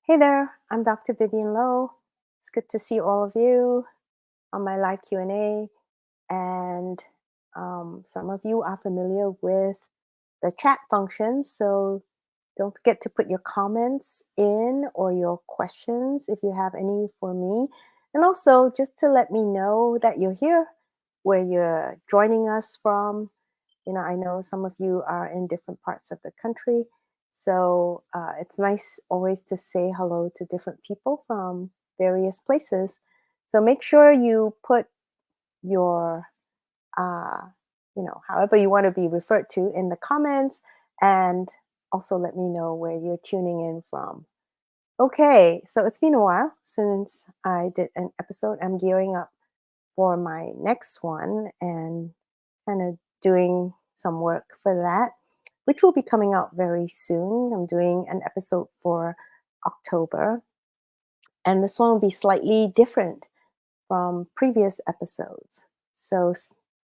Hey there, I'm Dr. Vyvyane Loh. It's good to see all of you on my live Q&A. And some of you are familiar with the chat function, so don't forget to put your comments in or your questions if you have any for me. And also just to let me know that you're here, where you're joining us from. I know some of you are in different parts of the country. So it's nice always to say hello to different people from various places. So make sure you put your, uh, however you want to be referred to in the comments, and also let me know where you're tuning in from. Okay, so it's been a while since I did an episode. I'm gearing up for my next one and kind of doing some work for that, which will be coming out very soon. I'm doing an episode for October, and this one will be slightly different from previous episodes. So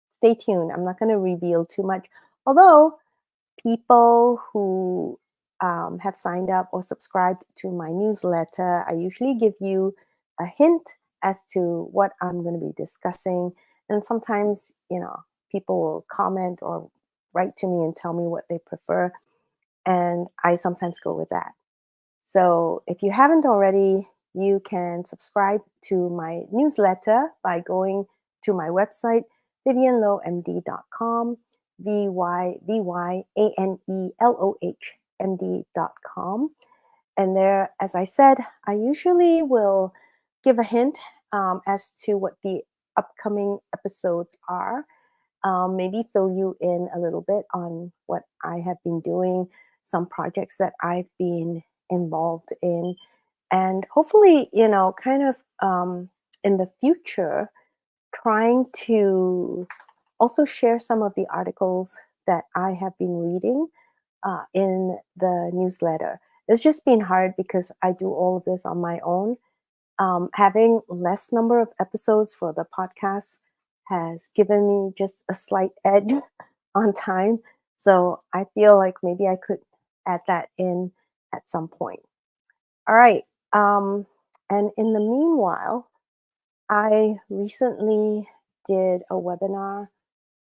stay tuned. I'm not going to reveal too much, although people who have signed up or subscribed to my newsletter, I usually give you a hint as to what I'm going to be discussing. And sometimes, people will comment or write to me and tell me what they prefer. And I sometimes go with that. So if you haven't already, you can subscribe to my newsletter by going to my website, vyvyanelohmd.com, VYVYANELOHMD.com. And there, as I said, I usually will give a hint as to what the upcoming episodes are. Maybe fill you in a little bit on what I have been doing, some projects that I've been involved in, and hopefully, kind of in the future, trying to also share some of the articles that I have been reading in the newsletter. It's just been hard because I do all of this on my own. Having less number of episodes for the podcast has given me just a slight edge on time. So I feel like maybe I could add that in at some point. All right. Um, and in the meanwhile, I recently did a webinar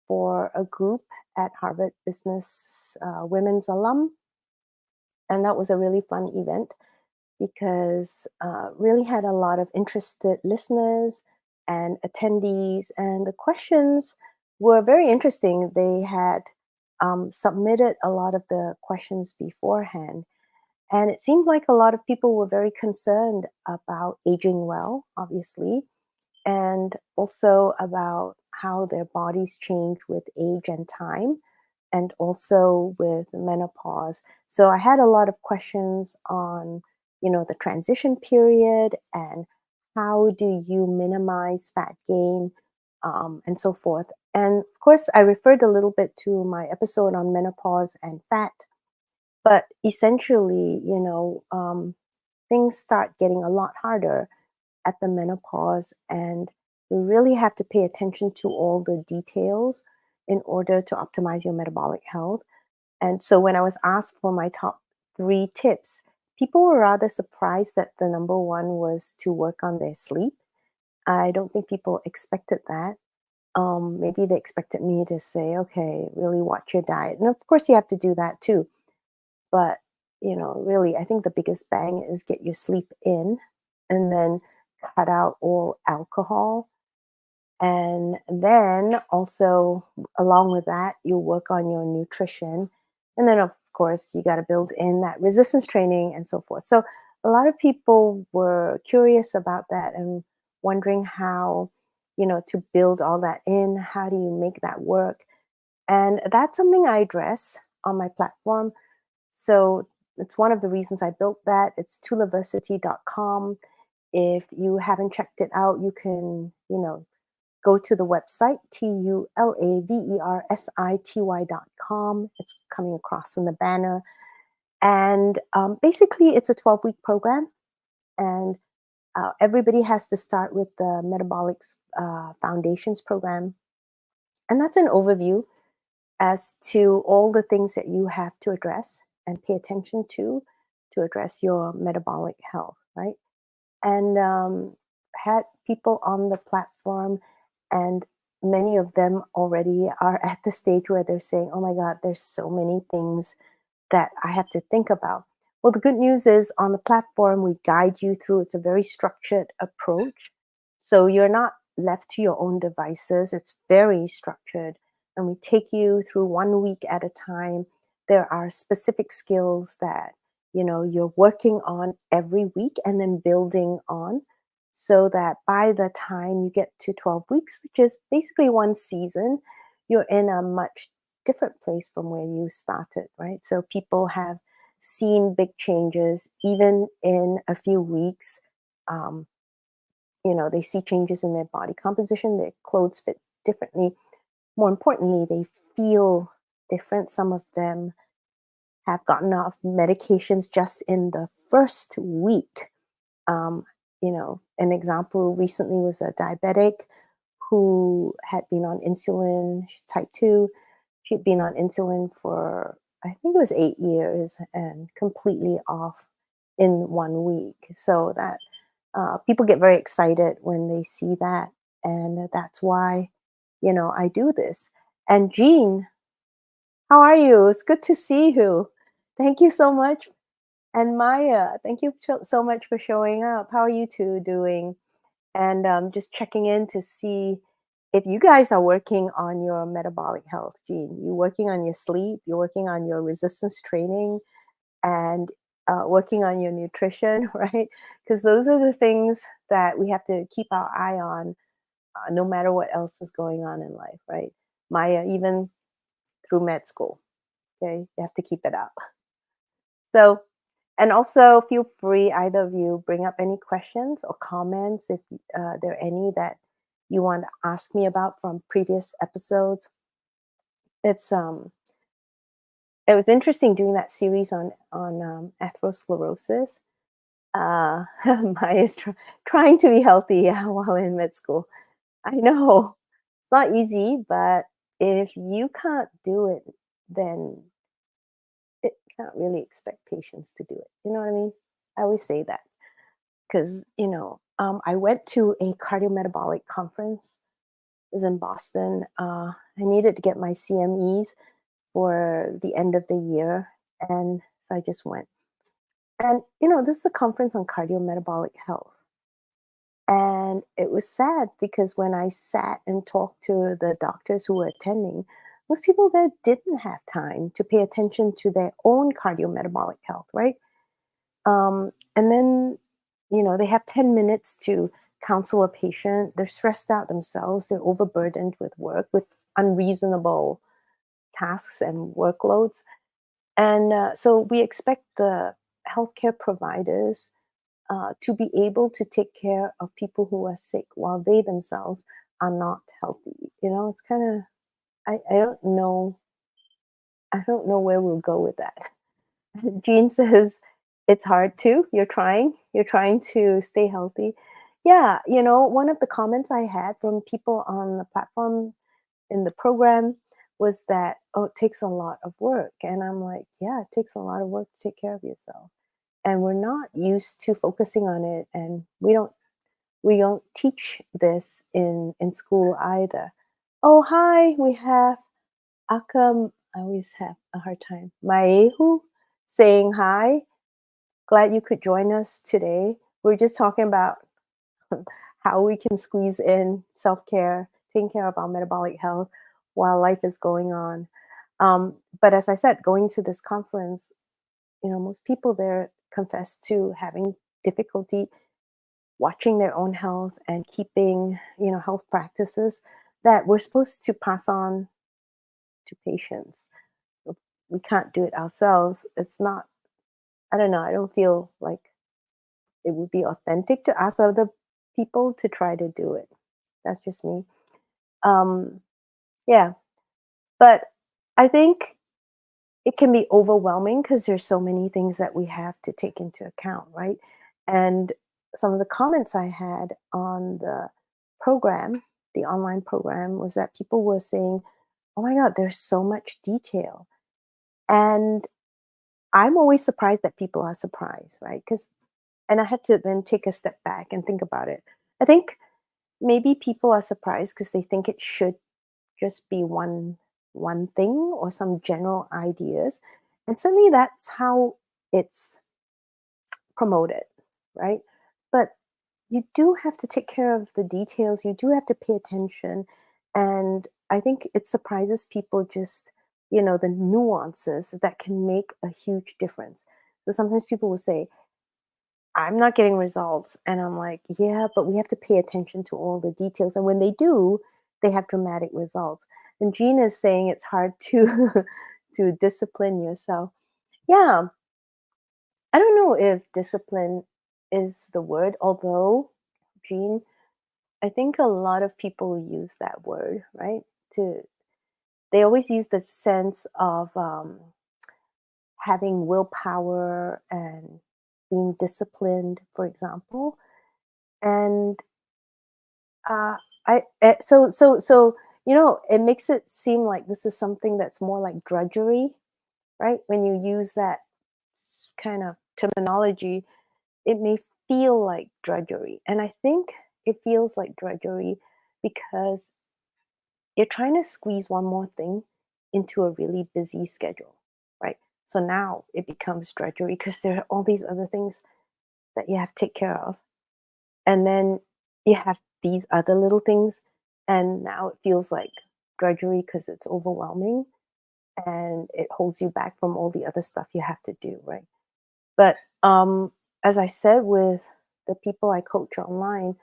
for a group at Harvard Business Women's Alum. And that was a really fun event because really had a lot of interested listeners and attendees. And the questions were very interesting. They had submitted a lot of the questions beforehand. And it seemed like a lot of people were very concerned about aging well, obviously, and also about how their bodies change with age and time, and also with menopause. So I had a lot of questions on, the transition period and how do you minimize fat gain, and so forth. And of course, I referred a little bit to my episode on menopause and fat, but essentially, things start getting a lot harder at the menopause, and you really have to pay attention to all the details in order to optimize your metabolic health. And so when I was asked for my top three tips, people were rather surprised that the number one was to work on their sleep. I don't think people expected that. Maybe they expected me to say, okay, really watch your diet. And of course, you have to do that too. But, really, I think the biggest bang is get your sleep in, and then cut out all alcohol. And then also, along with that, you work on your nutrition. And then, of course, you got to build in that resistance training and so forth. So, a lot of people were curious about that and wondering how, to build all that in. How do you make that work? And that's something I address on my platform. So it's one of the reasons I built that. It's tulaversity.com. If you haven't checked it out, you can, go to the website, tulaversity.com. It's coming across in the banner. And basically, it's a 12-week program. And everybody has to start with the Metabolic Foundations program. And that's an overview as to all the things that you have to address and pay attention to to address your metabolic health, right? And had people on the platform, and many of them already are at the stage where they're saying, "Oh my God, there's so many things that I have to think about." Well, the good news is on the platform, we guide you through. It's a very structured approach. So you're not left to your own devices. It's very structured. And we take you through 1 week at a time. There are specific skills that, you're working on every week and then building on, so that by the time you get to 12 weeks, which is basically one season, you're in a much different place from where you started, right? So people have seen big changes even in a few weeks. Um, they see changes in their body composition, their clothes fit differently. More importantly, they feel different. Some of them have gotten off medications just in the first week. Um, an example recently was a diabetic who had been on insulin. She's type 2. She'd been on insulin for, I think it was 8 years, and completely off in 1 week. So that people get very excited when they see that. And that's why, I do this. And Jean, how are you? It's good to see you. Thank you so much. And Maya, thank you so much for showing up. How are you two doing? And just checking in to see if you guys are working on your metabolic health, Gene. You working on your sleep, you're working on your resistance training, and working on your nutrition, right? Because those are the things that we have to keep our eye on, no matter what else is going on in life, right? Maya, even through med school, okay, you have to keep it up. So, and also feel free, either of you, bring up any questions or comments if there are any that you want to ask me about from previous episodes. It was interesting doing that series on atherosclerosis. Maya's trying to be healthy, yeah, while in med school. I know it's not easy, but if you can't do it, then it can't really expect patients to do it. You know what I mean? I always say that because I went to a cardiometabolic conference. It was in Boston. I needed to get my CMEs for the end of the year, and so I just went. And this is a conference on cardiometabolic health, and it was sad because when I sat and talked to the doctors who were attending, most people there didn't have time to pay attention to their own cardiometabolic health, right? And then, they have 10 minutes to counsel a patient. They're stressed out themselves. They're overburdened with work, with unreasonable tasks and workloads. And so we expect the healthcare providers to be able to take care of people who are sick while they themselves are not healthy. It's kind of, I don't know. I don't know where we'll go with that. Jean says it's hard too. You're trying. You're trying to stay healthy. Yeah, one of the comments I had from people on the platform in the program was that, oh, it takes a lot of work. And I'm like, yeah, it takes a lot of work to take care of yourself. And we're not used to focusing on it. And we don't teach this in school either. Oh, hi, we have Akam. I always have a hard time. Maehu saying hi. Glad you could join us today. We're just talking about how we can squeeze in self care, taking care of our metabolic health while life is going on. But as I said, going to this conference, most people there confess to having difficulty watching their own health and keeping, health practices that we're supposed to pass on to patients. We can't do it ourselves. It's not, I don't know, I don't feel like it would be authentic to ask other people to try to do it. That's just me. Um, yeah, but I think it can be overwhelming because there's so many things that we have to take into account, right? And some of the comments I had on the program, the online program, was that people were saying, "Oh my God, there's so much detail," and I'm always surprised that people are surprised, right? Because and I have to then take a step back and think about it. I think maybe people are surprised because they think it should just be one thing or some general ideas. And certainly that's how it's promoted, right? But you do have to take care of the details. You do have to pay attention. And I think it surprises people just, the nuances that can make a huge difference. So sometimes people will say, I'm not getting results. And I'm like, yeah, but we have to pay attention to all the details. And when they do, they have dramatic results. And Gina is saying it's hard to to discipline yourself. Yeah, I don't know if discipline is the word, although, Jean, I think a lot of people use that word, right? To They always use the sense of having willpower and being disciplined, for example. And uh, it makes it seem like this is something that's more like drudgery, right? When you use that kind of terminology, it may feel like drudgery. And I think it feels like drudgery because you're trying to squeeze one more thing into a really busy schedule, right? So now it becomes drudgery because there are all these other things that you have to take care of. And then you have these other little things. And now it feels like drudgery because it's overwhelming and it holds you back from all the other stuff you have to do, right? But as I said with the people I coach online,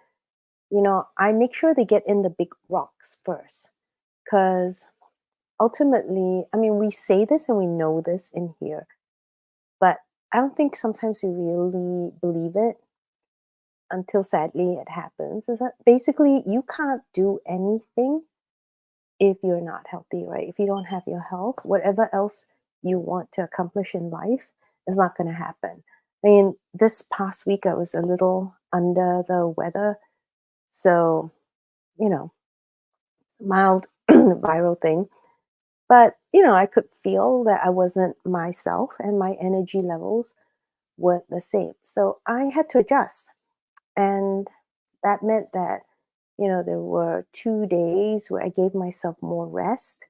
I make sure they get in the big rocks first. Because ultimately, I mean, we say this and we know this in here, but I don't think sometimes we really believe it until sadly it happens. Is that basically you can't do anything if you're not healthy, right? If you don't have your health, whatever else you want to accomplish in life is not going to happen. I mean, this past week I was a little under the weather. So, you know, it's a mild viral thing. But, I could feel that I wasn't myself and my energy levels weren't the same. So I had to adjust. And that meant that, there were 2 days where I gave myself more rest.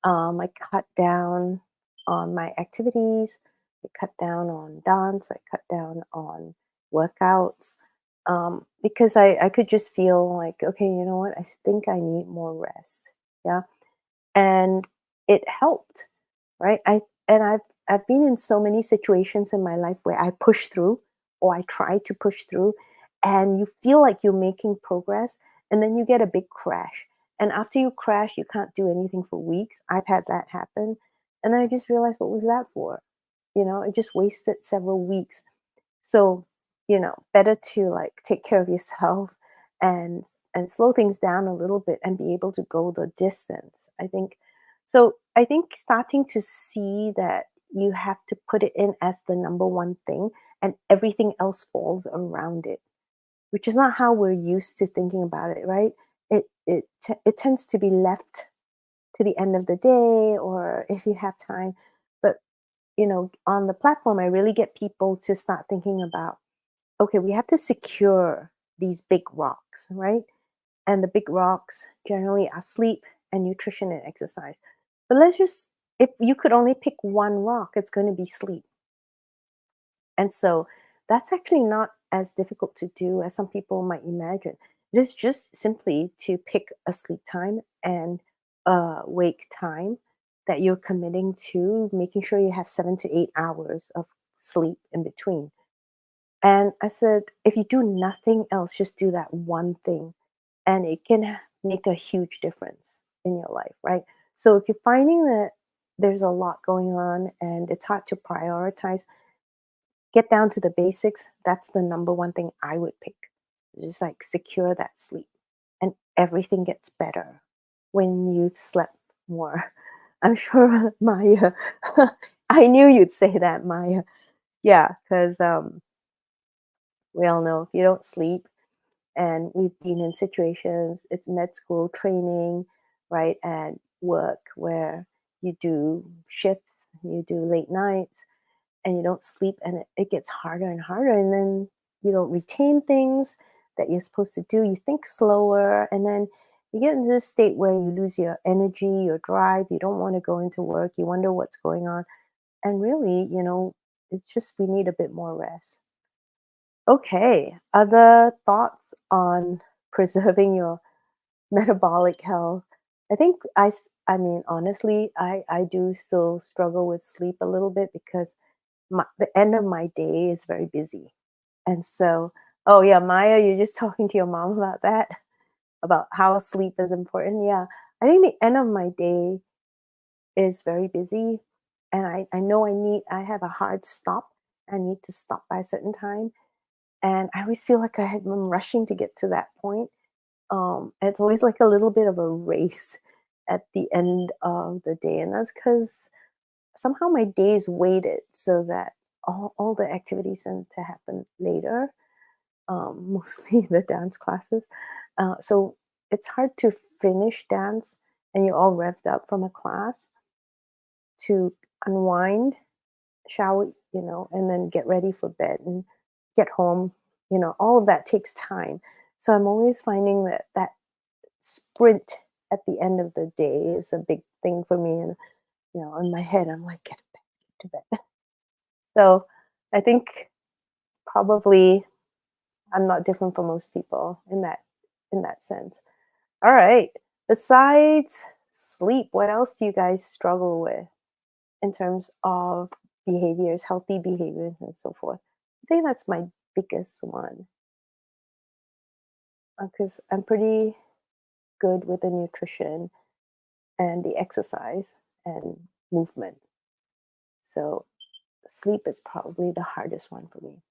I cut down on my activities. I cut down on dance. I cut down on workouts because I could just feel like, okay, you know what? I think I need more rest. Yeah. And it helped, right? I've been in so many situations in my life where I push through or I try to push through and you feel like you're making progress and then you get a big crash. And after you crash, you can't do anything for weeks. I've had that happen. And then I just realized, what was that for? It just wasted several weeks. So, better to like take care of yourself and slow things down a little bit and be able to go the distance. I think starting to see that you have to put it in as the number one thing and everything else falls around it, which is not how we're used to thinking about it, right? It tends to be left to the end of the day or if you have time. But on the platform, I really get people to start thinking about, okay, we have to secure these big rocks, right? And the big rocks generally are sleep and nutrition and exercise. But if you could only pick one rock, it's going to be sleep. And so that's actually not as difficult to do as some people might imagine. It is just simply to pick a sleep time and a wake time that you're committing to, making sure you have 7 to 8 hours of sleep in between. And I said, if you do nothing else, just do that one thing, and it can make a huge difference in your life, right? So if you're finding that there's a lot going on and it's hard to prioritize, get down to the basics. That's the number one thing I would pick. Just like secure that sleep, and everything gets better when you've slept more. I'm sure Maya, I knew you'd say that, Maya. Yeah, because we all know if you don't sleep, and we've been in situations, it's med school training, right, and work where you do shifts, you do late nights, and you don't sleep, and it gets harder and harder, and then you don't retain things that you're supposed to do. You think slower, and then you get into this state where you lose your energy, your drive. You don't want to go into work. You wonder what's going on. And really, it's just we need a bit more rest. Okay. Other thoughts on preserving your metabolic health? I mean, honestly, I do still struggle with sleep a little bit because the end of my day is very busy. And so, oh yeah, Maya, you're just talking to your mom about that, about how sleep is important. Yeah. I think the end of my day is very busy, and I know I have a hard stop. I need to stop by a certain time. And I always feel like I'm rushing to get to that point. It's always like a little bit of a race at the end of the day. And that's because somehow my day is weighted so that all the activities tend to happen later, mostly the dance classes. So it's hard to finish dance and you're all revved up from a class to unwind, shower, and then get ready for bed and get home. All of that takes time. So I'm always finding that sprint at the end of the day is a big thing for me. And, in my head, I'm like, get to bed. So I think probably I'm not different from most people in that sense. All right. Besides sleep, what else do you guys struggle with in terms of behaviors, healthy behaviors, and so forth? I think that's my biggest one because I'm pretty good with the nutrition and the exercise and movement. So sleep is probably the hardest one for me.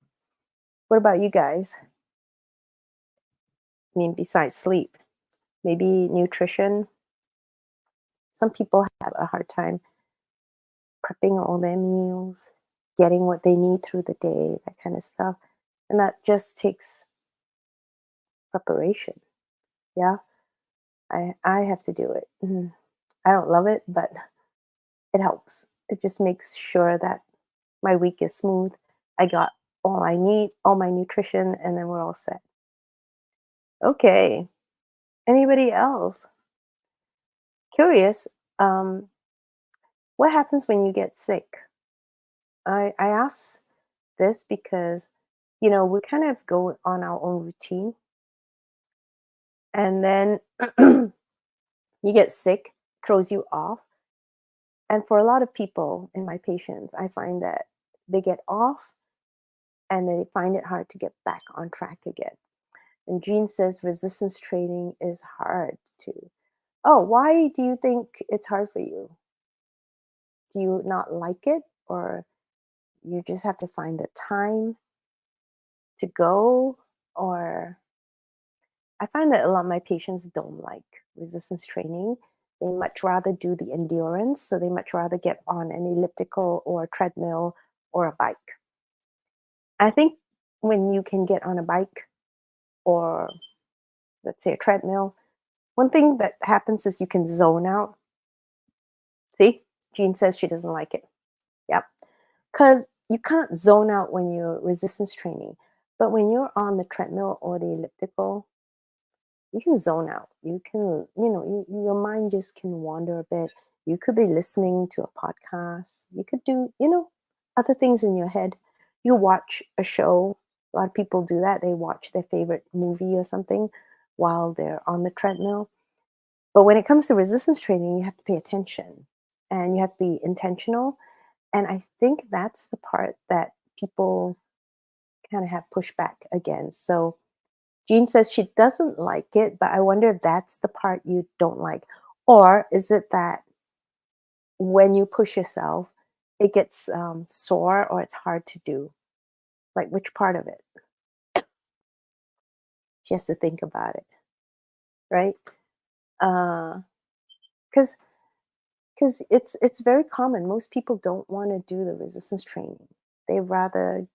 What about you guys? I mean, besides sleep, maybe nutrition. Some people have a hard time prepping all their meals, getting what they need through the day, that kind of stuff. And that just takes preparation. Yeah, I have to do it. I don't love it, but it helps. It just makes sure that my week is smooth. I got all I need, all my nutrition, and then we're all set. Okay. Anybody else? Curious. Um, what happens when you get sick? I ask this because, we kind of go on our own routine, and then you get sick, throws you off. And for a lot of people in my patients, I find that they get off and they find it hard to get back on track again. And Jean says resistance training is hard too. Oh, why do you think it's hard for you? Do you not like it, or you just have to find the time to go? Or I find that a lot of my patients don't like resistance training. They much rather do the endurance. So they much rather get on an elliptical or a treadmill or a bike. I think when you can get on a bike or, let's say, a treadmill, one thing that happens is you can zone out. See, Jean says she doesn't like it. Yep. Because you can't zone out when you're resistance training. But when you're on the treadmill or the elliptical, you can zone out. You can, your mind just can wander a bit. You could be listening to a podcast. You could do, other things in your head. You watch a show. A lot of people do that. They watch their favorite movie or something while they're on the treadmill. But when it comes to resistance training, you have to pay attention and you have to be intentional. And I think that's the part that people kind of have pushback against. So Jean says she doesn't like it, but I wonder if that's the part you don't like. Or is it that when you push yourself, it gets sore or it's hard to do? Like which part of it? She has to think about it, right? Because it's very common. Most people don't want to do the resistance training. They rather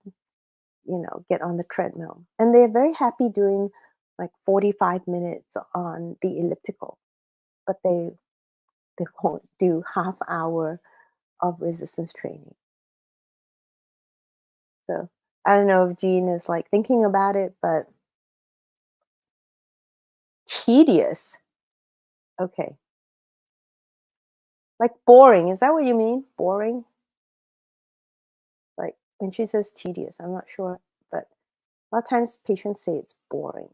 get on the treadmill, and they're very happy doing like 45 minutes on the elliptical, but they won't do half hour of resistance training. So I don't know if Jean is like thinking about it, but tedious. Okay. Like boring. Is that what you mean? Boring? Like when she says tedious, I'm not sure, but a lot of times patients say it's boring.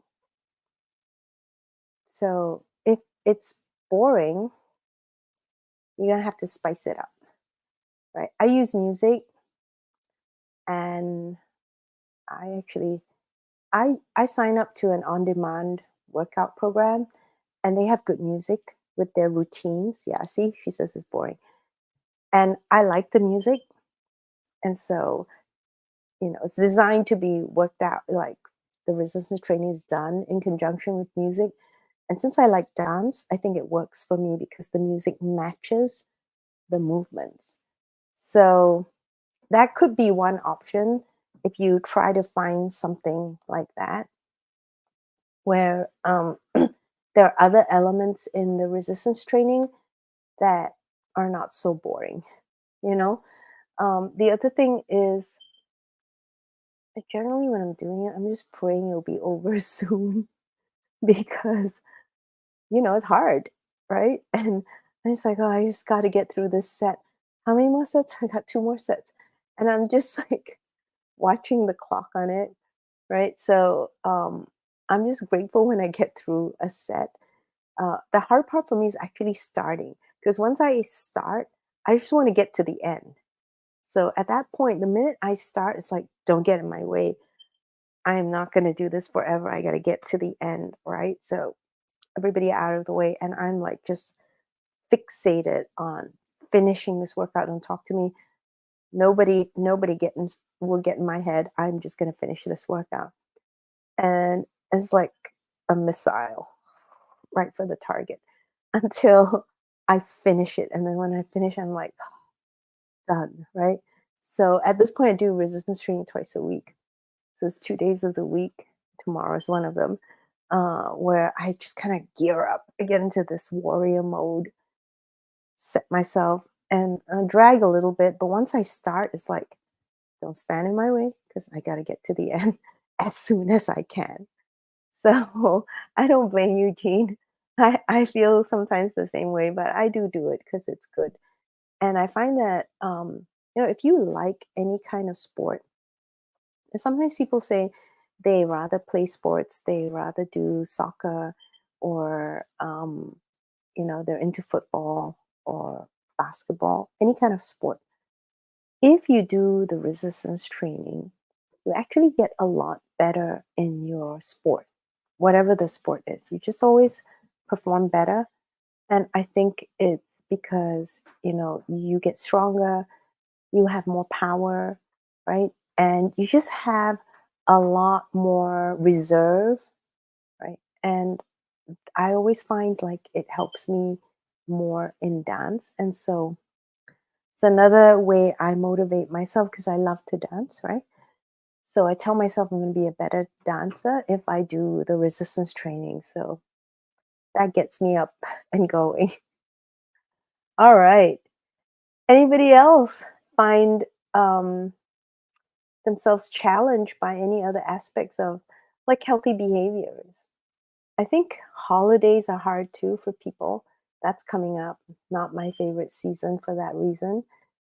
So if it's boring, you're gonna have to spice it up, right? I use music, and I actually I sign up to an on-demand workout program, and they have good music with their routines. Yeah, see, she says it's boring, and I like the music, and so it's designed to be worked out. Like the resistance training is done in conjunction with music, and since I like dance, I think it works for me because the music matches the movements. So that could be one option if you try to find something like that where there are other elements in the resistance training that are not so boring. You know, the other thing is generally when I'm doing it, I'm just praying it'll be over soon because it's hard, right? And I'm just like, oh, I just got to get through this set. How many more sets? I got two more sets, and I'm just like watching the clock on it, right? So I'm just grateful when I get through a set. The hard part for me is actually starting because once I start, I just want to get to the end. So at that point, the minute I start, it's like, don't get in my way. I am not going to do this forever. I got to get to the end, right? So everybody out of the way. And I'm like just fixated on finishing this workout. Don't talk to me. Nobody will get in my head. I'm just going to finish this workout. And it's like a missile right for the target until I finish it. And then when I finish, I'm like, done, right? So at this point, I do resistance training twice a week. So it's 2 days of the week. Tomorrow is one of them, where I just kind of gear up. I get into this warrior mode, set myself, and drag a little bit. But once I start, it's like, don't stand in my way because I got to get to the end as soon as I can. So I don't blame you, Jean. I feel sometimes the same way, but I do it because it's good. And I find that, if you like any kind of sport, and sometimes people say they rather play sports, they rather do soccer, or, they're into football or basketball, any kind of sport. If you do the resistance training, you actually get a lot better in your sport, whatever the sport is. You just always perform better. And I think it's because, you get stronger, you have more power, right? And you just have a lot more reserve, right? And I always find like it helps me more in dance. And so it's another way I motivate myself because I love to dance, right? So I tell myself I'm going to be a better dancer if I do the resistance training. So that gets me up and going. All right. Anybody else find um, themselves challenged by any other aspects of like healthy behaviors? I think holidays are hard too for people. That's coming up. Not my favorite season for that reason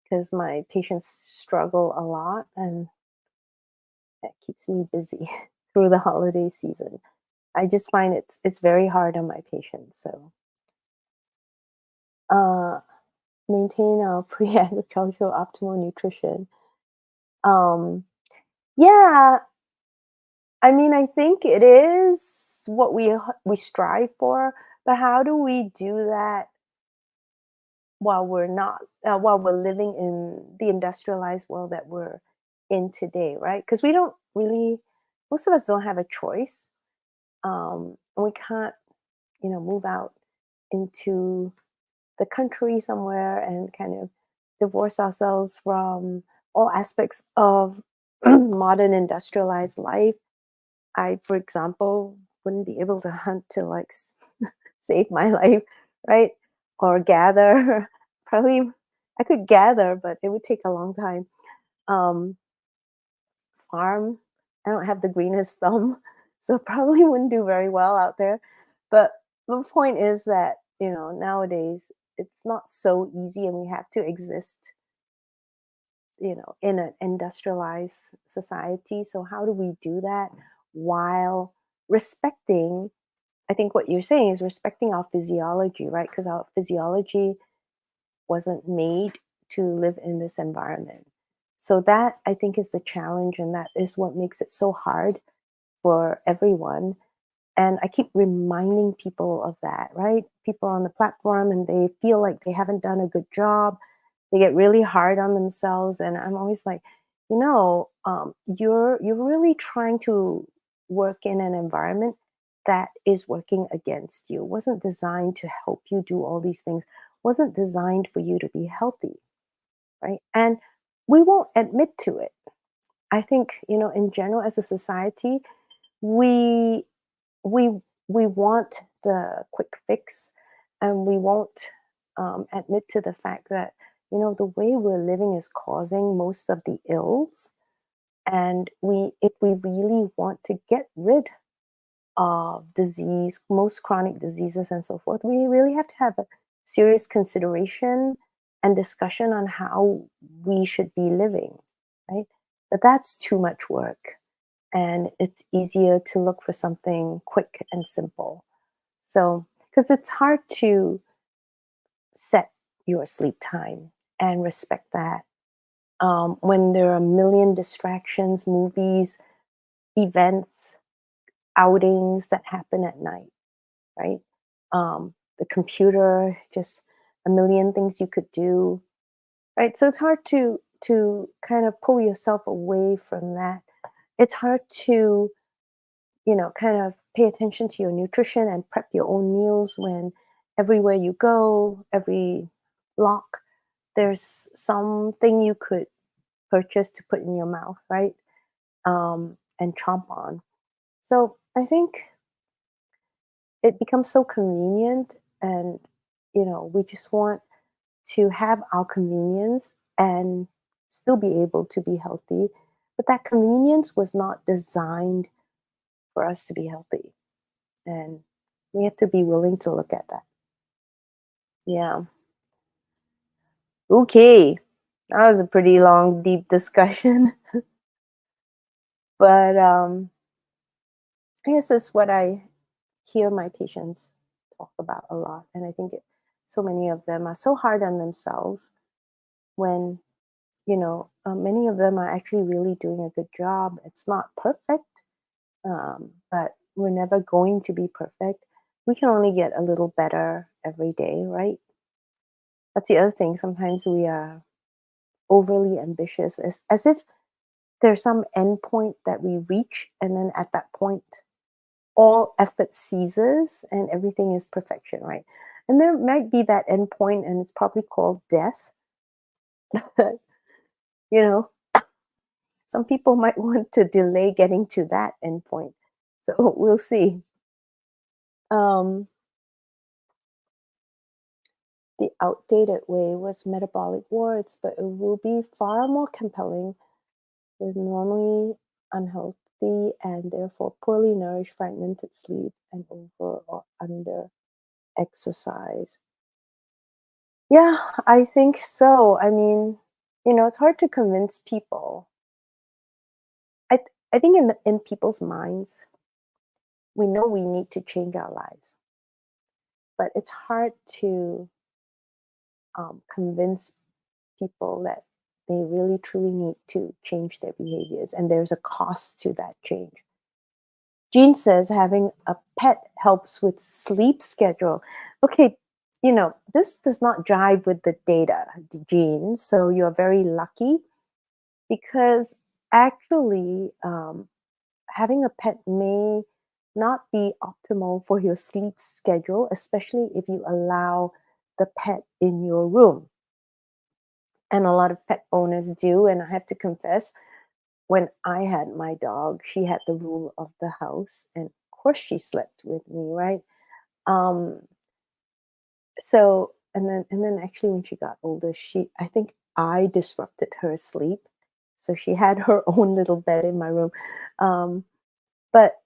because my patients struggle a lot and that keeps me busy through the holiday season. I just find it's very hard on my patients. So uh, maintain a pre-agricultural optimal nutrition. Um, yeah, I mean, I think it is what we strive for, but how do we do that while we're living in the industrialized world that we're in today, right? Because we don't really, most of us don't have a choice. And we can't, move out into the country somewhere and kind of divorce ourselves from all aspects of modern industrialized life. I, for example, wouldn't be able to hunt to like save my life, right? Or gather. Probably I could gather, but it would take a long time. Um, farm. I don't have the greenest thumb, so probably wouldn't do very well out there. But the point is that, nowadays it's not so easy and we have to exist, in an industrialized society. So how do we do that while respecting, I think what you're saying is respecting our physiology, right? Because our physiology wasn't made to live in this environment. So that I think is the challenge, and that is what makes it so hard for everyone. And I keep reminding people of that, right? People on the platform and they feel like they haven't done a good job. They get really hard on themselves. And I'm always like, you're really trying to work in an environment that is working against you. It wasn't designed to help you do all these things, wasn't designed for you to be healthy, right? And we won't admit to it. I think, in general, as a society, we we we want the quick fix, and we won't admit to the fact that the way we're living is causing most of the ills. And if we really want to get rid of disease, most chronic diseases and so forth, we really have to have a serious consideration and discussion on how we should be living, right? But that's too much work, and it's easier to look for something quick and simple. So, because it's hard to set your sleep time and respect that, when there are a million distractions, movies, events, outings that happen at night, right? The computer, just a million things you could do, right? So it's hard to kind of pull yourself away from that. It's hard to kind of pay attention to your nutrition and prep your own meals when everywhere you go, every block, there's something you could purchase to put in your mouth, right? And chomp on. So I think it becomes so convenient, and we just want to have our convenience and still be able to be healthy. But that convenience was not designed for us to be healthy. And we have to be willing to look at that. Yeah. Okay. That was a pretty long, deep discussion. But I guess that's what I hear my patients talk about a lot. And I think so many of them are so hard on themselves when, many of them are actually really doing a good job. It's not perfect, but we're never going to be perfect. We can only get a little better every day, right? That's the other thing. Sometimes we are overly ambitious, as if there's some end point that we reach, and then at that point, all effort ceases and everything is perfection, right? And there might be that end point, and it's probably called death. But, you know, some people might want to delay getting to that end point. So we'll see. Um, the outdated way was metabolic wards, but it will be far more compelling with normally unhealthy and therefore poorly nourished, fragmented sleep and over or under exercise. Yeah, I think so. I mean, it's hard to convince people. I think in people's minds, we know we need to change our lives, but it's hard to convince people that they really truly need to change their behaviors, and there's a cost to that change. Jean says having a pet helps with sleep schedule. Okay, this does not jive with the data, Jean. So you're very lucky, because actually, having a pet may not be optimal for your sleep schedule, especially if you allow the pet in your room. And a lot of pet owners do. And I have to confess, when I had my dog, she had the rule of the house, and of course she slept with me, right? Um, so and then actually when she got older, I think I disrupted her sleep. So she had her own little bed in my room. Um, but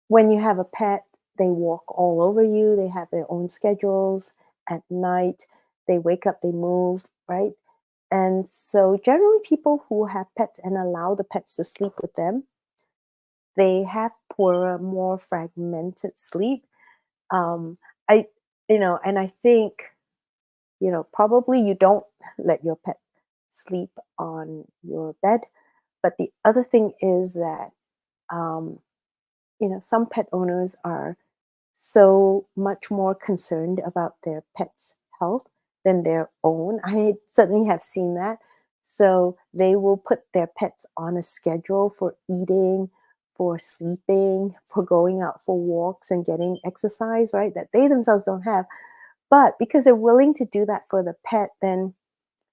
when you have a pet, they walk all over you, they have their own schedules at night, they wake up, they move, right? And so generally people who have pets and allow the pets to sleep with them, they have poorer, more fragmented sleep. Um, I, and I think, probably you don't let your pet sleep on your bed. But the other thing is that, um, some pet owners are so much more concerned about their pet's health than their own. I certainly have seen that. So they will put their pets on a schedule for eating, for sleeping, for going out for walks and getting exercise, right? That they themselves don't have. But because they're willing to do that for the pet, then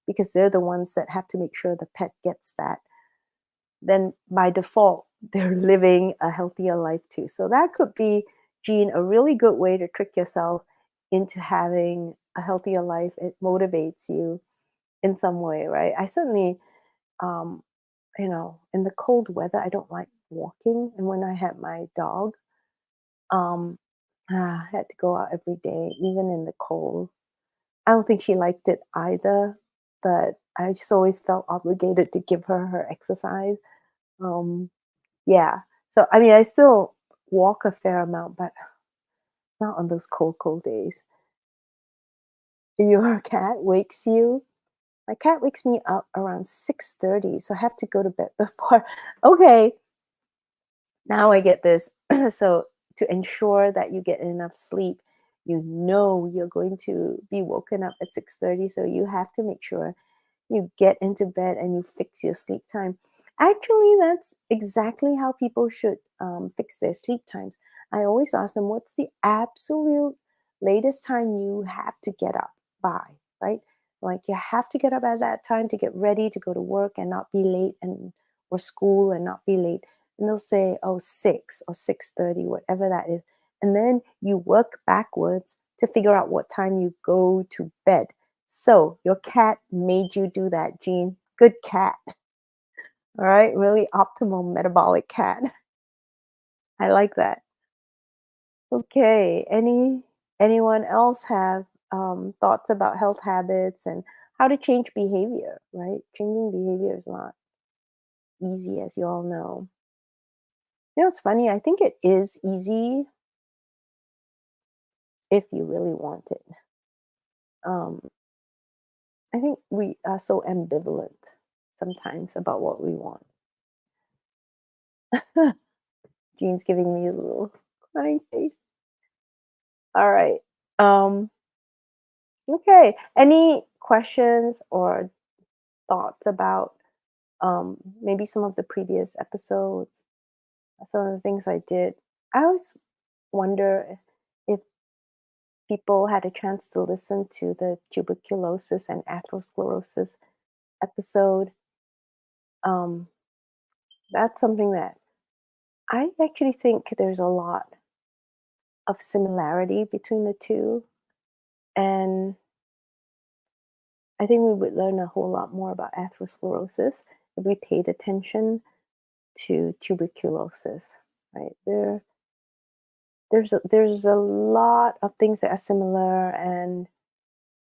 because they're the ones that have to make sure the pet gets that, then by default, they're living a healthier life too. So that could be, Gene, a really good way to trick yourself into having a healthier life. It motivates you in some way, right? I certainly, um, in the cold weather, I don't like walking. And when I had my dog, um, I had to go out every day, even in the cold. I don't think she liked it either, but I just always felt obligated to give her her exercise. Um, Yeah. So, I mean, I still walk a fair amount, but not on those cold, cold days. Your cat wakes you? My cat wakes me up around 6:30, so I have to go to bed before. Okay, now I get this. So, to ensure that you get enough sleep, you're going to be woken up at 6:30, so you have to make sure you get into bed and you fix your sleep time. Actually, that's exactly how people should fix their sleep times. I always ask them, what's the absolute latest time you have to get up by, right? Like you have to get up at that time to get ready to go to work and not be late and or school and not be late. And they'll say, oh, 6 or 6:30, whatever that is. And then you work backwards to figure out what time you go to bed. So your cat made you do that, Jean. Good cat. All right. Really optimal metabolic cat. I like that. Okay. Anyone else have thoughts about health habits and how to change behavior, right? Changing behavior is not easy, as you all know. It's funny. I think it is easy if you really want it. Um, I think we are so ambivalent sometimes about what we want. Jean's giving me a little crying face. All right. Um, okay. Any questions or thoughts about maybe some of the previous episodes, some of the things I did? I always wonder if people had a chance to listen to the tuberculosis and atherosclerosis episode. Um, that's something that I actually think there's a lot of similarity between the two. And I think we would learn a whole lot more about atherosclerosis if we paid attention to tuberculosis, right? There's a lot of things that are similar, and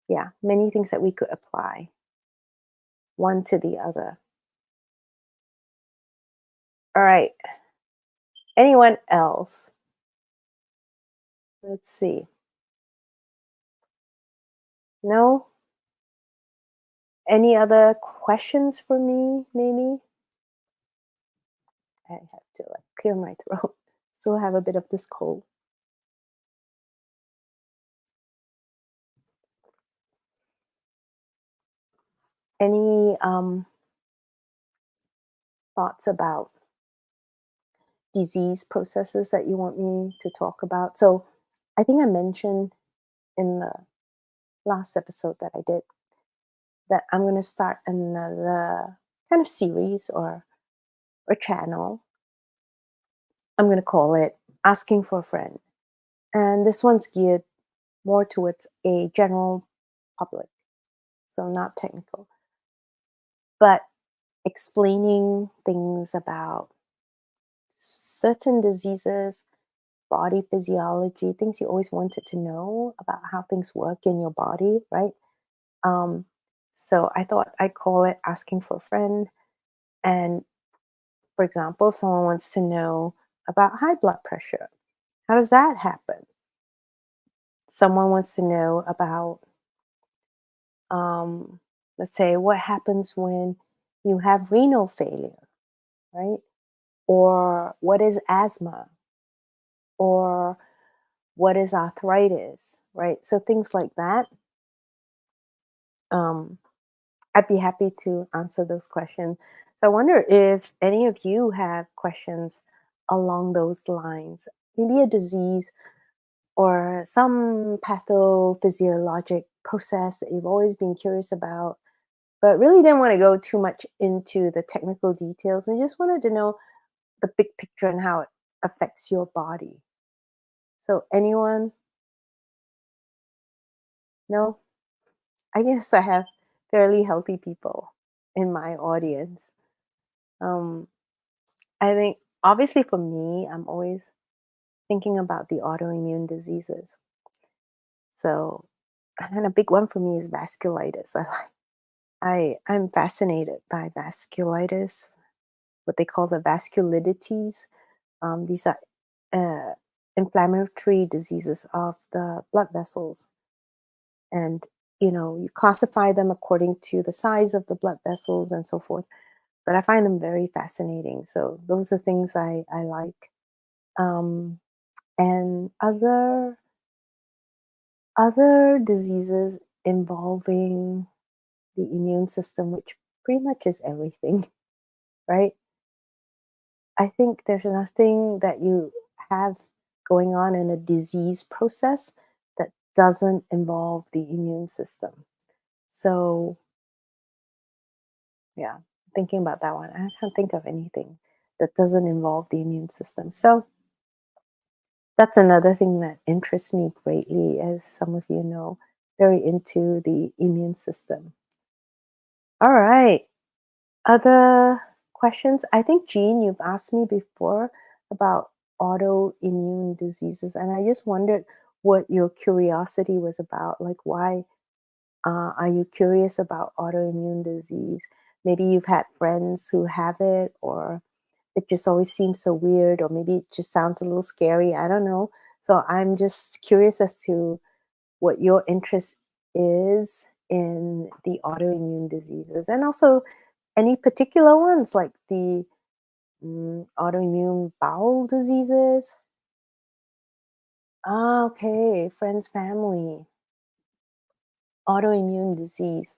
yeah, many things that we could apply one to the other. All right. Anyone else? Let's see. No? Any other questions for me, maybe? I have to like clear my throat. Still have a bit of this cold. Any thoughts about disease processes that you want me to talk about? So I think I mentioned in the last episode that I did that I'm going to start another kind of series or channel. I'm going to call it Asking for a Friend. And this one's geared more towards a general public, so not technical. But explaining things about certain diseases, body physiology, things you always wanted to know about how things work in your body, right? Um, so I thought I'd call it asking for a friend. And for example, if someone wants to know about high blood pressure, how does that happen? Someone wants to know about, um, let's say, what happens when you have renal failure, right? Or what is asthma? Or what is arthritis, right? So things like that. Um, I'd be happy to answer those questions. So I wonder if any of you have questions along those lines. Maybe a disease or some pathophysiologic process that you've always been curious about, but really didn't want to go too much into the technical details and just wanted to know the big picture and how it affects your body. So, anyone? No? I guess I have fairly healthy people in my audience. Um, I think, obviously, for me, I'm always thinking about the autoimmune diseases. So, and then a big one for me is vasculitis. I'm fascinated by vasculitis, what they call the vasculidities. These are uh, inflammatory diseases of the blood vessels, and you classify them according to the size of the blood vessels and so forth. But I find them very fascinating. So those are things I like. Um, and other diseases involving the immune system, which pretty much is everything, right? I think there's nothing that you have going on in a disease process that doesn't involve the immune system. So, yeah, thinking about that one, I can't think of anything that doesn't involve the immune system. So, that's another thing that interests me greatly, as some of you know, very into the immune system. All right. Other questions? I think, Jean, you've asked me before about autoimmune diseases, and I just wondered what your curiosity was about. Like, why are you curious about autoimmune disease? Maybe you've had friends who have it, or it just always seems so weird, or maybe it just sounds a little scary. I don't know. So I'm just curious as to what your interest is in the autoimmune diseases, and also any particular ones like the autoimmune bowel diseases. Ah, okay, friends, family, autoimmune disease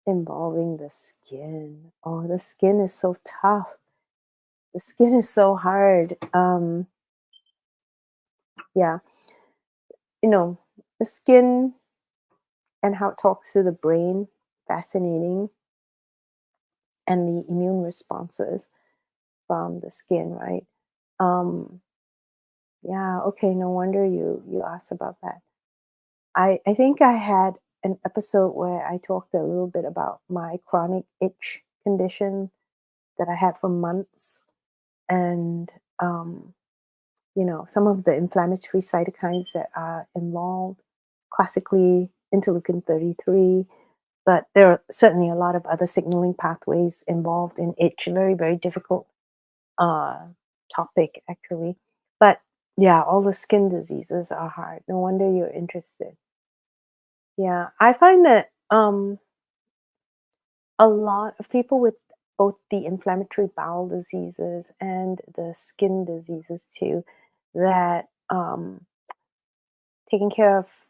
involving the skin. Oh, the skin is so tough. The skin is so hard. Yeah, you know, the skin and how it talks to the brain, fascinating, and the immune responses from the skin, right? Um, yeah, okay, no wonder you asked about that. I think I had an episode where I talked a little bit about my chronic itch condition that I had for months, and um, some of the inflammatory cytokines that are involved, classically interleukin 33, but there are certainly a lot of other signaling pathways involved in itch. Very, very difficult uh, topic, actually. But yeah, all the skin diseases are hard. No wonder you're interested. Yeah, I find that a lot of people with both the inflammatory bowel diseases and the skin diseases too, that taking care of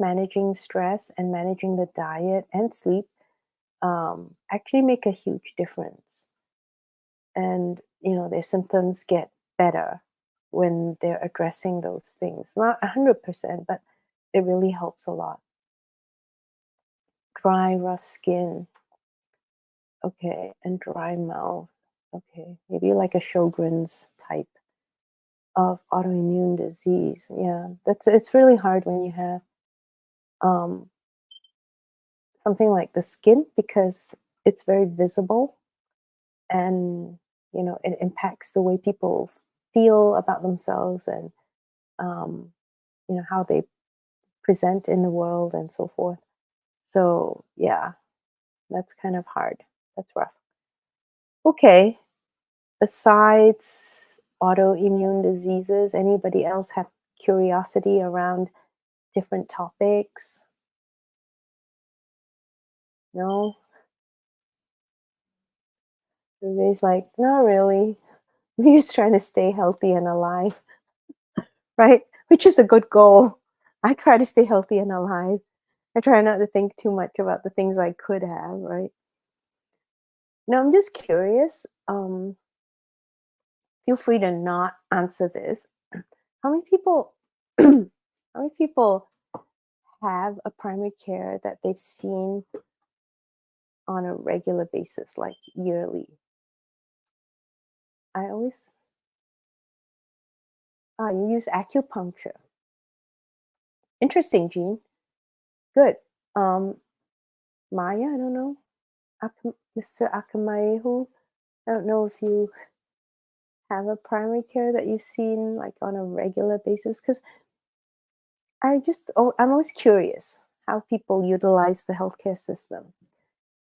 managing stress and managing the diet and sleep actually make a huge difference. And, their symptoms get better when they're addressing those things. Not 100%, but it really helps a lot. Dry, rough skin. Okay. And dry mouth. Okay. Maybe like a Sjogren's type of autoimmune disease. Yeah. It's really hard when you have um, something like the skin because it's very visible, and it impacts the way people feel about themselves, and um, how they present in the world and so forth. So yeah, that's kind of hard. That's rough. Okay. Besides autoimmune diseases, anybody else have curiosity around different topics? No? Everybody's like, not really. We're just trying to stay healthy and alive, right? Which is a good goal. I try to stay healthy and alive. I try not to think too much about the things I could have, right? Now, I'm just curious. Feel free to not answer this. How many people, how many people have a primary care that they've seen on a regular basis, like yearly? I always, you use acupuncture. Interesting, Jean. Good. Um, Maya, I don't know. Mr. Akamayehu, I don't know if you have a primary care that you've seen like on a regular basis, because I'm always curious how people utilize the healthcare system.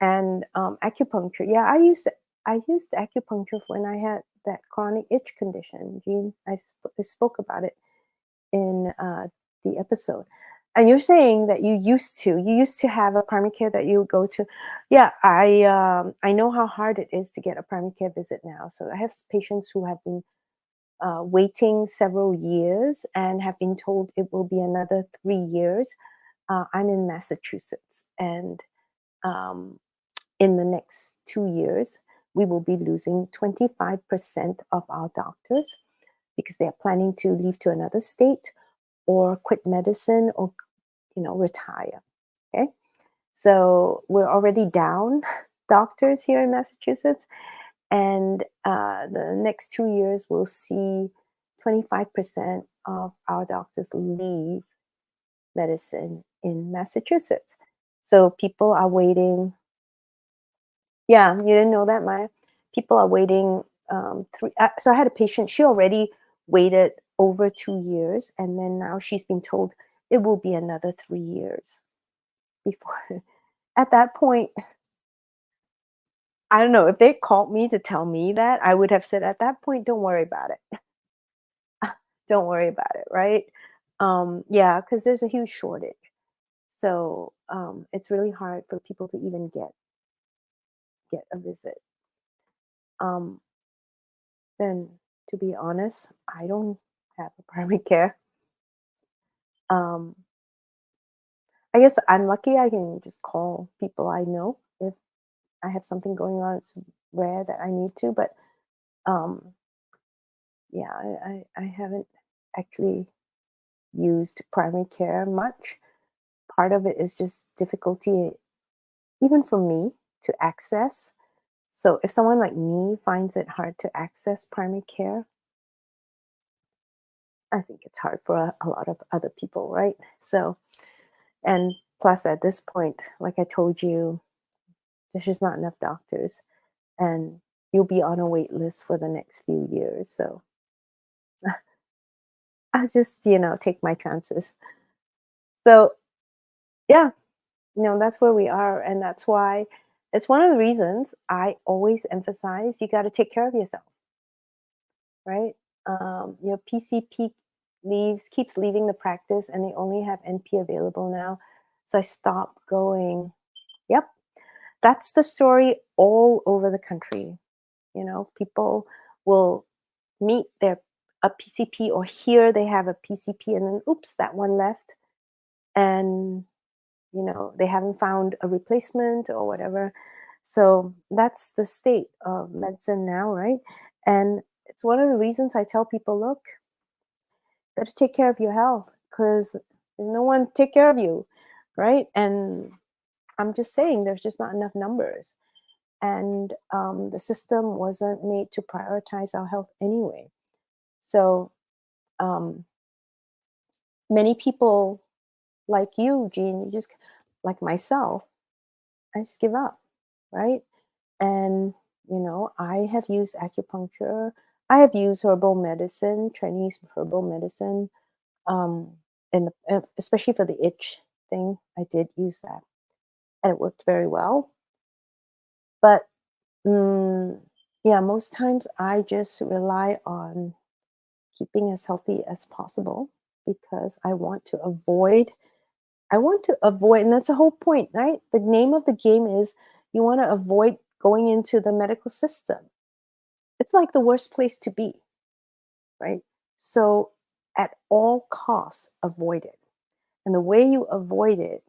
And acupuncture, yeah, I used acupuncture when I had that chronic itch condition. Jean, I spoke about it in the episode. And you're saying that you used to have a primary care that you go to. Yeah, I know how hard it is to get a primary care visit now. So I have patients who have been waiting several years and have been told it will be another 3 years. I'm in Massachusetts, and um, in the next 2 years, we will be losing 25% of our doctors because they are planning to leave to another state or quit medicine, or retire. Okay, so we're already down doctors here in Massachusetts, and the next 2 years we'll see 25% of our doctors leave medicine in Massachusetts. So people are waiting. Yeah, you didn't know that, Maya? People are waiting, so I had a patient, she already waited over 2 years, and then now she's been told it will be another 3 years before. At that point, I don't know, if they called me to tell me that, I would have said, "At that point, don't worry about it. Don't worry about it," right? Yeah, because there's a huge shortage. So, it's really hard for people to even get a visit. Um, then, to be honest, I don't have a primary care. Um, I guess I'm lucky I can just call people I know if I have something going on. It's rare that I need to, but um, yeah, I haven't actually used primary care much. Part of it is just difficulty, even for me, to access. So if someone like me finds it hard to access primary care, I think it's hard for a lot of other people, right? So, and plus at this point, like I told you, there's just not enough doctors, and you'll be on a wait list for the next few years. So I just, take my chances. So yeah, that's where we are. And that's why it's one of the reasons I always emphasize you got to take care of yourself, right? Your PCP keeps leaving the practice, and they only have NP available now. So I stopped going. Yep. That's the story all over the country. People will meet their a PCP, or hear they have a PCP, and then oops, that one left, and they haven't found a replacement or whatever. So that's the state of medicine now, right? And it's one of the reasons I tell people, look, got to take care of your health, because there's no one to take care of you, right? And I'm just saying, there's just not enough numbers, and the system wasn't made to prioritize our health anyway. So um, many people like you, Jean, you just like myself, I just give up. right? And, I have used acupuncture. I have used herbal medicine, Chinese herbal medicine, um, especially for the itch thing. I did use that, and it worked very well. But mm, yeah, most times I just rely on keeping as healthy as possible because I want to avoid, and that's the whole point, right? The name of the game is you want to avoid going into the medical system. It's like the worst place to be, right? So, at all costs, avoid it. And the way you avoid it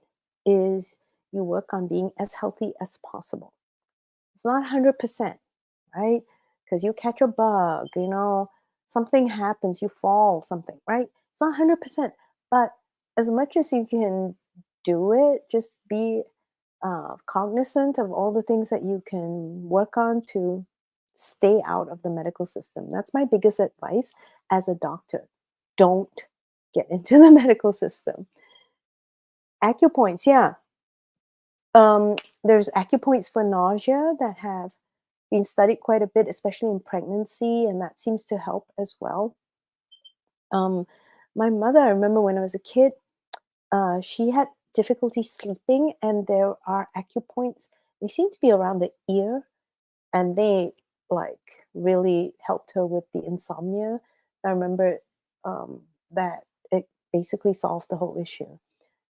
is you work on being as healthy as possible. It's not 100%, right? Because you catch a bug, something happens, you fall, something, right? It's not 100%. But as much as you can do it, just be cognizant of all the things that you can work on to stay out of the medical system. That's my biggest advice as a doctor. Don't get into the medical system. Acupoints, yeah. There's acupoints for nausea that have been studied quite a bit, especially in pregnancy, and that seems to help as well. Um, my mother, I remember when I was a kid, she had difficulty sleeping, and there are acupoints. They seem to be around the ear, and they really helped her with the insomnia. I remember that it basically solved the whole issue.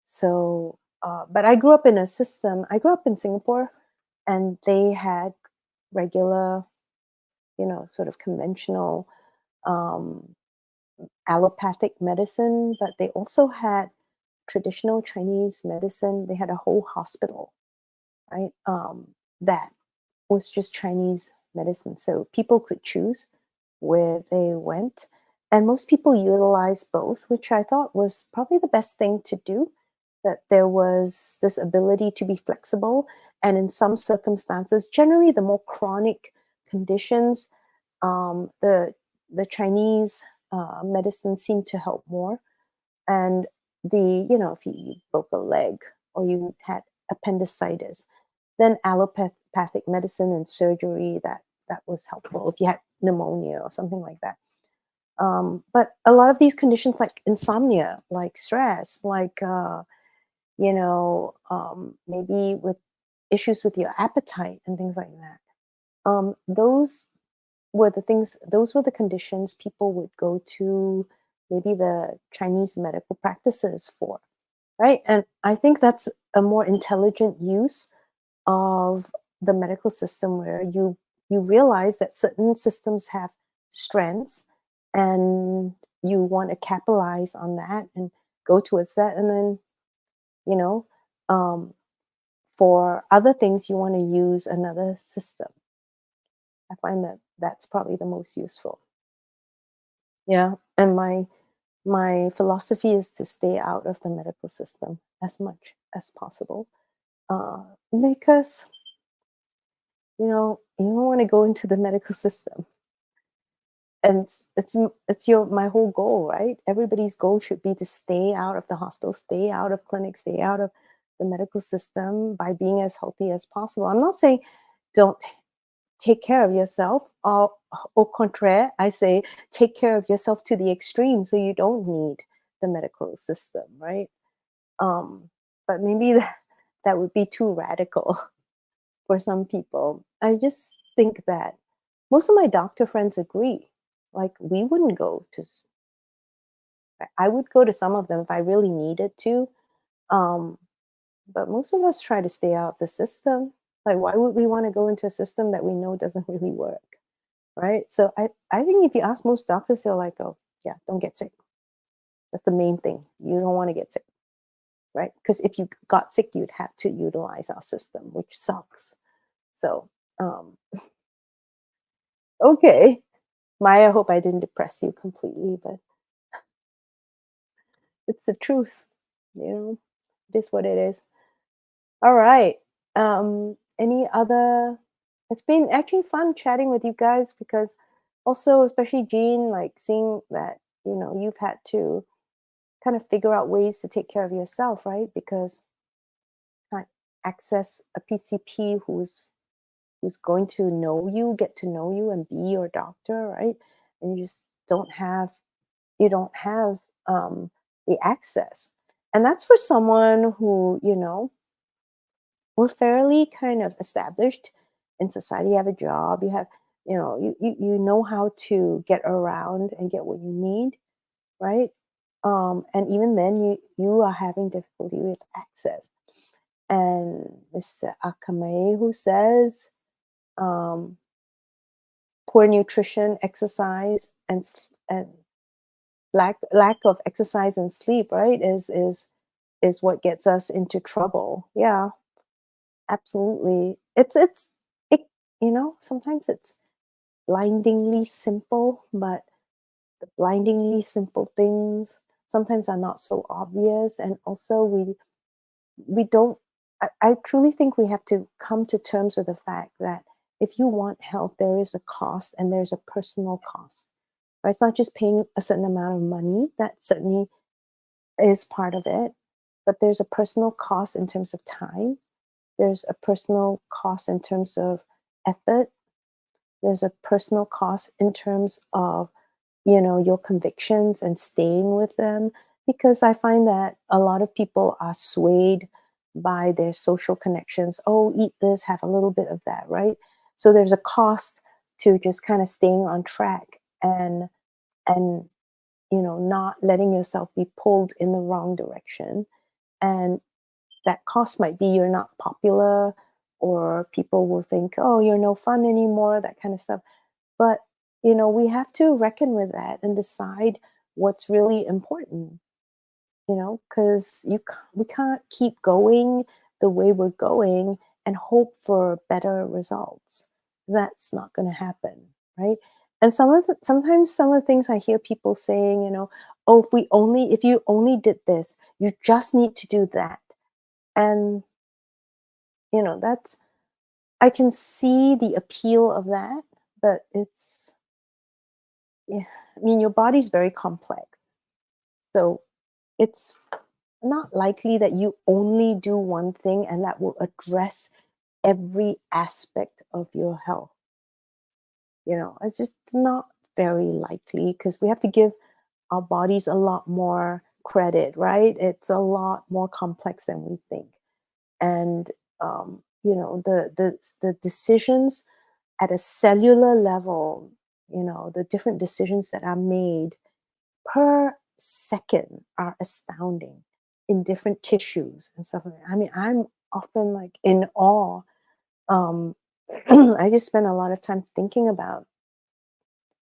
So, but I grew up in a system. I grew up in Singapore, and they had regular, sort of conventional um, allopathic medicine, but they also had traditional Chinese medicine. They had a whole hospital, right? That was just Chinese medicine. So people could choose where they went. And most people utilize both, which I thought was probably the best thing to do. That there was this ability to be flexible. And in some circumstances, generally the more chronic conditions, the Chinese medicine seemed to help more. And if you broke a leg or you had appendicitis, then allopathic medicine and surgery that was helpful if you had pneumonia or something like that. But a lot of these conditions, like insomnia, like stress, like maybe with issues with your appetite and things like that. Those were the conditions people would go to maybe the Chinese medical practices for, right? And I think that's a more intelligent use of the medical system where you realize that certain systems have strengths and you want to capitalize on that and go towards that, and then you know um, for other things you want to use another system. I find that that's probably the most useful. Yeah, and my philosophy is to stay out of the medical system as much as possible, because you don't want to go into the medical system. And it's your my whole goal, right? Everybody's goal should be to stay out of the hospital, stay out of clinics, stay out of the medical system by being as healthy as possible. I'm not saying don't take care of yourself. Au contraire, I say take care of yourself to the extreme so you don't need the medical system, right? Um, but maybe that would be too radical for some people. I just think that most of my doctor friends agree. Like, we wouldn't go to, I would go to some of them if I really needed to. Um, but most of us try to stay out of the system. Like, why would we want to go into a system that we know doesn't really work? Right. So I think if you ask most doctors, they're like, oh, yeah, don't get sick. That's the main thing. You don't want to get sick. Right. Because if you got sick, you'd have to utilize our system, which sucks. So, okay. Maya, I hope I didn't depress you completely, but it's the truth. It is what it is. All right. Any other? It's been actually fun chatting with you guys because also, especially Jean, like seeing that, you've had to kind of figure out ways to take care of yourself, right? Because can't access a PCP who's who's going to know you, get to know you, and be your doctor, right? And you just don't have the access. And that's for someone who, we're fairly kind of established in society. You have a job, you have, you know how to get around and get what you need, right? And even then, you are having difficulty with access. And Mr. Akame, who says, um, poor nutrition, exercise, and lack of exercise and sleep, right, is what gets us into trouble. Yeah, absolutely. It sometimes it's blindingly simple, but the blindingly simple things sometimes are not so obvious, and also we don't. I truly think we have to come to terms with the fact that if you want health, there is a cost and there's a personal cost. Right? It's not just paying a certain amount of money. That certainly is part of it, but there's a personal cost in terms of time. There's a personal cost in terms of effort. There's a personal cost in terms of, your convictions and staying with them. Because I find that a lot of people are swayed by their social connections. Oh, eat this, have a little bit of that, right? So there's a cost to just kind of staying on track and not letting yourself be pulled in the wrong direction. And that cost might be you're not popular, or people will think, oh, you're no fun anymore, that kind of stuff. But, we have to reckon with that and decide what's really important, because we can't keep going the way we're going and hope for better results. That's not going to happen, right? And sometimes some of the things I hear people saying, oh, if you only did this, you just need to do that. And that's I can see the appeal of that, but it's yeah, I mean, your body's very complex. So it's not likely that you only do one thing and that will address every aspect of your health. It's just not very likely, because we have to give our bodies a lot more credit, right? It's a lot more complex than we think. And the decisions at a cellular level, the different decisions that are made per second are astounding in different tissues and stuff like that. I mean, I'm often like in awe. Um, I just spend a lot of time thinking about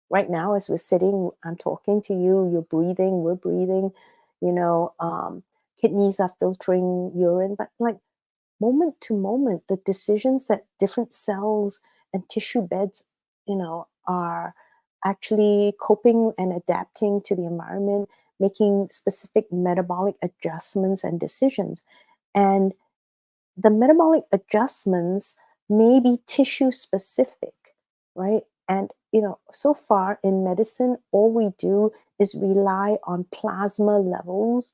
right now as we're sitting, I'm talking to you, you're breathing, we're breathing, you know, um, kidneys are filtering urine, but like moment to moment, the decisions that different cells and tissue beds, are actually coping and adapting to the environment, making specific metabolic adjustments and decisions. And the metabolic adjustments may be tissue specific, right? And so far in medicine, all we do is rely on plasma levels,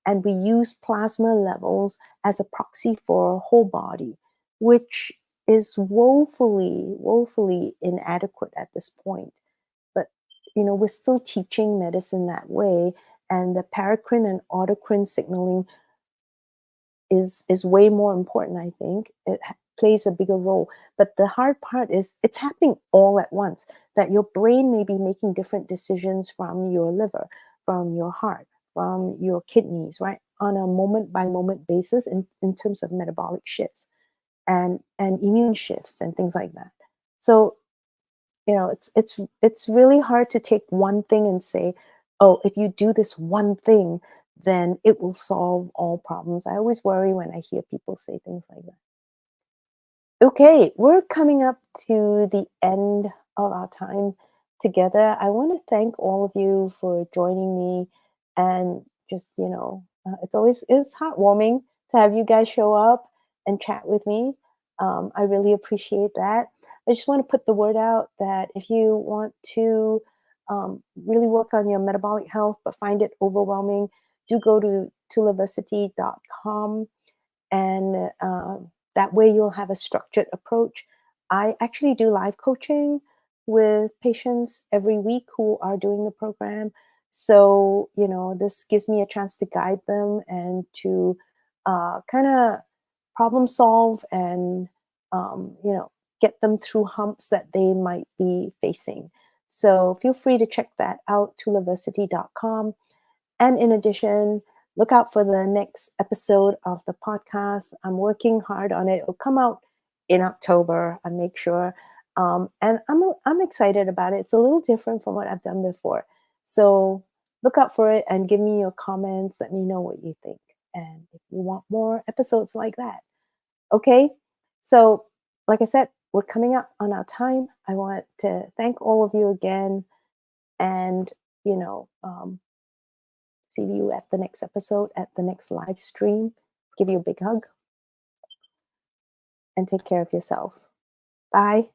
and we use plasma levels as a proxy for whole body, which is woefully inadequate at this point. But we're still teaching medicine that way, and the paracrine and autocrine signaling is way more important. I think it plays a bigger role, but the hard part is it's happening all at once, that your brain may be making different decisions from your liver, from your heart, from your kidneys, right, on a moment by moment basis in terms of metabolic shifts and immune shifts and things like that. So it's really hard to take one thing and say, oh, if you do this one thing, then it will solve all problems. I always worry when I hear people say things like that. Okay, we're coming up to the end of our time together. I want to thank all of you for joining me, and just it's heartwarming to have you guys show up and chat with me. I really appreciate that. I just want to put the word out that if you want to really work on your metabolic health but find it overwhelming, do go to tulaversity.com, and that way you'll have a structured approach. I actually do live coaching with patients every week who are doing the program. So, this gives me a chance to guide them and to kind of problem solve and, get them through humps that they might be facing. So, feel free to check that out, tulaversity.com. And in addition, look out for the next episode of the podcast. I'm working hard on it. It'll come out in October, I make sure. And I'm excited about it. It's a little different from what I've done before. So look out for it and give me your comments. Let me know what you think. And if you want more episodes like that. Okay. So, like I said, we're coming up on our time. I want to thank all of you again. And, you know, um, see you at the next episode, at the next live stream. Give you a big hug and take care of yourselves. Bye.